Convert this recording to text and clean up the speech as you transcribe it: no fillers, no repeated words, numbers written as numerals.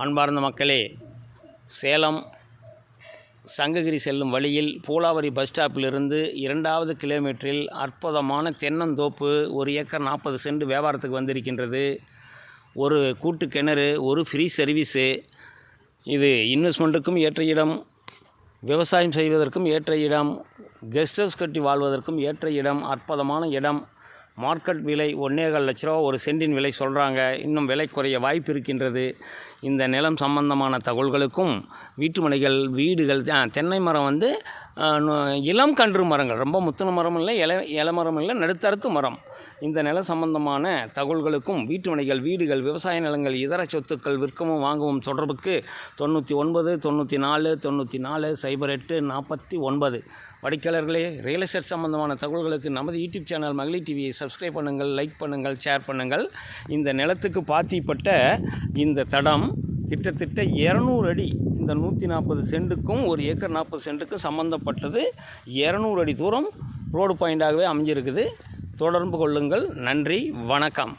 அன்பார்ந்த மக்களே, சேலம் சங்ககிரி செல்லும் வழியில் பூலாவரி பஸ் ஸ்டாப்பிலிருந்து 2வது கிலோமீட்டரில் அற்புதமான தென்னந்தோப்பு 1 ஏக்கர் 40 சென்ட் வியாபாரத்துக்கு வந்திருக்கின்றது. ஒரு கூட்டு கிணறு, ஒரு ஃப்ரீ சர்வீஸு. இது இன்வெஸ்ட்மெண்ட்டுக்கும் ஏற்ற இடம், விவசாயம் செய்வதற்கும் ஏற்ற இடம், கெஸ்ட் ஹவுஸ் கட்டி வாழ்வதற்கும் ஏற்ற இடம். அற்புதமான இடம். மார்க்கெட் விலை 1.25 லட்ச ரூபா ஒரு சென்டின் விலை சொல்கிறாங்க. இன்னும் விலை குறைய வாய்ப்பு இருக்கின்றது. இந்த நிலம் சம்பந்தமான தகவல்களுக்கும் வீட்டு மனைகள், வீடுகள், தென்னை மரம் இளம் கன்று மரங்கள், ரொம்ப முத்தின மரம் இல்லை, இலை மரம் இல்லை, நடுத்தரத்து மரம். இந்த நில சம்பந்தமான தகவல்களுக்கும் வீட்டு மனைகள், வீடுகள், விவசாய நிலங்கள், இதர சொத்துக்கள் விற்கவும் வாங்கவும் தொடர்புக்கு 99 94 94 08 49. வாடிக்கையாளர்களே, ரியல் எஸ்டேட் சம்பந்தமான தகவல்களுக்கு நமது யூடியூப் சேனல் மகளிர் டிவியை சப்ஸ்கிரைப் பண்ணுங்கள், லைக் பண்ணுங்கள், ஷேர் பண்ணுங்கள். இந்த நிலத்துக்கு பாத்திப்பட்ட இந்த தடம் கிட்டத்தட்ட 200 அடி. இந்த 140 சென்ட்டுக்கும் 1 ஏக்கர் 40 சென்ட்டுக்கும் சம்மந்தப்பட்டது. 200 அடி தூரம் ரோடு பாயிண்டாகவே அமைஞ்சிருக்குது. தொடர்பு கொள்ளுங்கள். நன்றி, வணக்கம்.